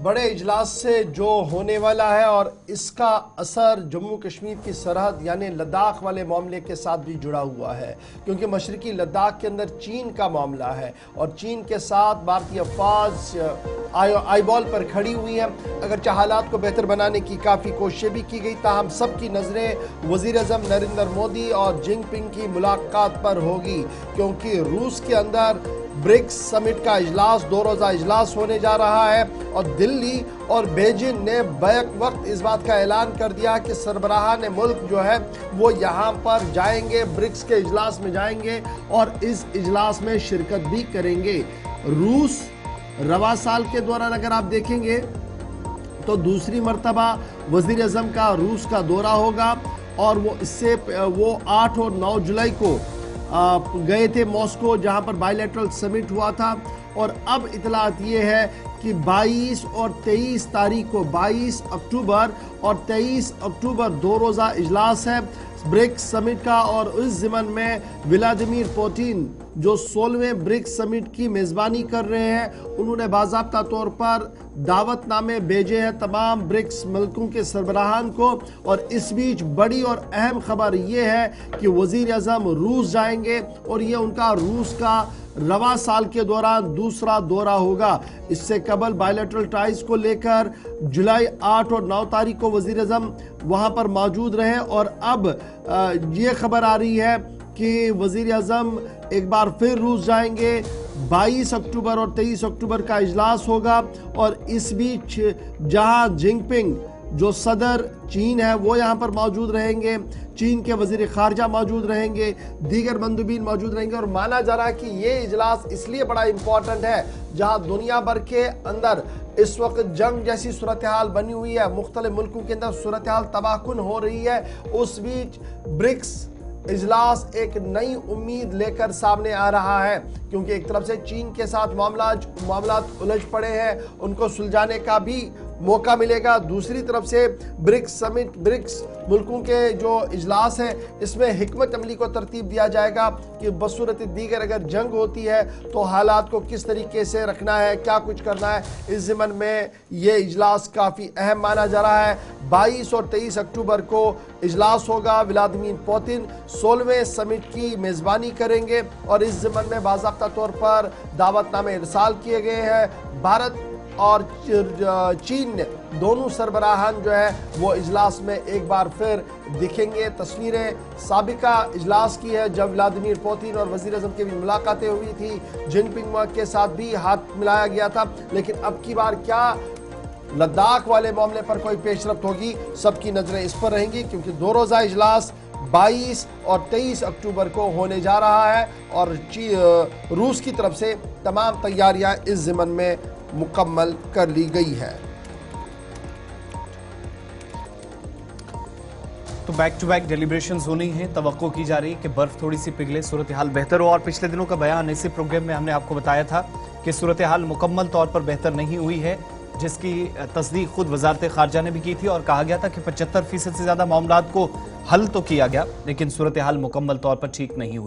बड़े इजलास से जो होने वाला है और इसका असर जम्मू कश्मीर की सरहद यानी लद्दाख वाले मामले के साथ भी जुड़ा हुआ है, क्योंकि मशरकी लद्दाख के अंदर चीन का मामला है और चीन के साथ भारतीय फ़ौज आईबॉल पर खड़ी हुई है। अगरचे हालात को बेहतर बनाने की काफ़ी कोशिशें भी की गई, ताहम सबकी नज़रें वज़ीर आज़म नरेंद्र मोदी और जिनपिंग की मुलाकात पर होगी, क्योंकि रूस के अंदर ब्रिक्स समिट का इजलास 2 रोज़ा इजलास होने जा रहा है और दिल्ली और बीजिंग ने बैक वक्त इस बात का ऐलान कर दिया कि सरबराहान मुल्क जो है वो यहाँ पर जाएंगे, ब्रिक्स के इजलास में जाएंगे और इस इजलास में शिरकत भी करेंगे। रूस रवा साल के दौरान अगर आप देखेंगे तो दूसरी मर्तबा वज़ीर आज़म का रूस का दौरा होगा और वो 8 और 9 जुलाई को गए थे मॉस्को, जहां पर बायलैटरल समिट हुआ था। और अब इतलात ये है कि 22 और 23 तारीख को 22 अक्टूबर और 23 अक्टूबर 2 रोज़ा इजलास है ब्रिक्स समिट का और इस ज़िमन में व्लादिमीर पुतिन जो 16वें ब्रिक्स समिट की मेज़बानी कर रहे हैं, उन्होंने बाज़ाब्ता तौर पर दावतनामे भेजे हैं तमाम ब्रिक्स मुल्कों के सरबराहान को। और इस बीच बड़ी और अहम खबर ये है कि वज़ीर आज़म रूस जाएंगे और ये उनका रूस का रवा साल के दौरान दूसरा दौरा होगा। इससे कबल बायलैटरल टाइज को लेकर जुलाई 8 और 9 तारीख को वज़ीर आज़म वहाँ पर मौजूद रहे और अब ये खबर आ रही है कि वज़ीर आज़म एक बार फिर रूस जाएंगे। 22 अक्टूबर और 23 अक्टूबर का इजलास होगा और इस बीच जहां जिनपिंग जो सदर चीन है वो यहाँ पर मौजूद रहेंगे, चीन के वज़ीर ख़ारजा मौजूद रहेंगे, दीगर मंदुबीन मौजूद रहेंगे। और माना जा रहा है कि ये इजलास इसलिए बड़ा इम्पॉर्टेंट है जहाँ दुनिया भर के अंदर इस वक्त जंग जैसी सूरत हाल बनी हुई है, मुख्तलिफ मुल्कों के अंदर सूरत हाल तबाहकुन हो रही है। उस बीच ब्रिक्स इजलास एक नई उम्मीद लेकर सामने आ रहा है, क्योंकि एक तरफ से चीन के साथ मामलात उलझ पड़े हैं, उनको सुलझाने का भी मौका मिलेगा। दूसरी तरफ से ब्रिक्स समिट, ब्रिक्स मुल्कों के जो इजलास है इसमें हिकमत अमली को तरतीब दिया जाएगा कि बसूरत दीगर अगर जंग होती है तो हालात को किस तरीके से रखना है, क्या कुछ करना है। इस ज़िमन में ये इजलास काफ़ी अहम माना जा रहा है। 22 और 23 अक्टूबर को इजलास होगा, व्लादिमीर पुतिन 16वें समिट की मेज़बानी करेंगे और इस ज़िमन में बाज़ाब्ता तौर पर दावतनामे इरसाल किए गए हैं। भारत और चीन ने दोनों सरबराहान जो है वो इजलास में एक बार फिर दिखेंगे। तस्वीरें साबिका इजलास की है जब व्लादिमीर पुतिन और वज़ीर आज़म की भी मुलाकातें हुई थी, जिनपिंग के साथ भी हाथ मिलाया गया था। लेकिन अब की बार क्या लद्दाख वाले मामले पर कोई पेशरफ्त होगी, सबकी नज़रें इस पर रहेंगी, क्योंकि 2 रोज़ा इजलास 22 और 23 अक्टूबर को होने जा रहा है और रूस की तरफ से तमाम तैयारियां इस ज़िमन में मुकम्मल कर ली गई है। तो बैक टू बैक डेलिब्रेशंस होनी है, तवक्को की जा रही है कि बर्फ थोड़ी सी पिघले, सूरत हाल बेहतर हो। और पिछले दिनों का बयान इसी प्रोग्राम में हमने आपको बताया था कि सूरत हाल मुकम्मल तौर पर बेहतर नहीं हुई है, जिसकी तस्दीक खुद वजारत ख़ारजा ने भी की थी और कहा गया था कि 75% से ज़्यादा मामलात को हल तो किया गया, लेकिन सूरत हाल मुकम्मल तौर पर ठीक नहीं हुई।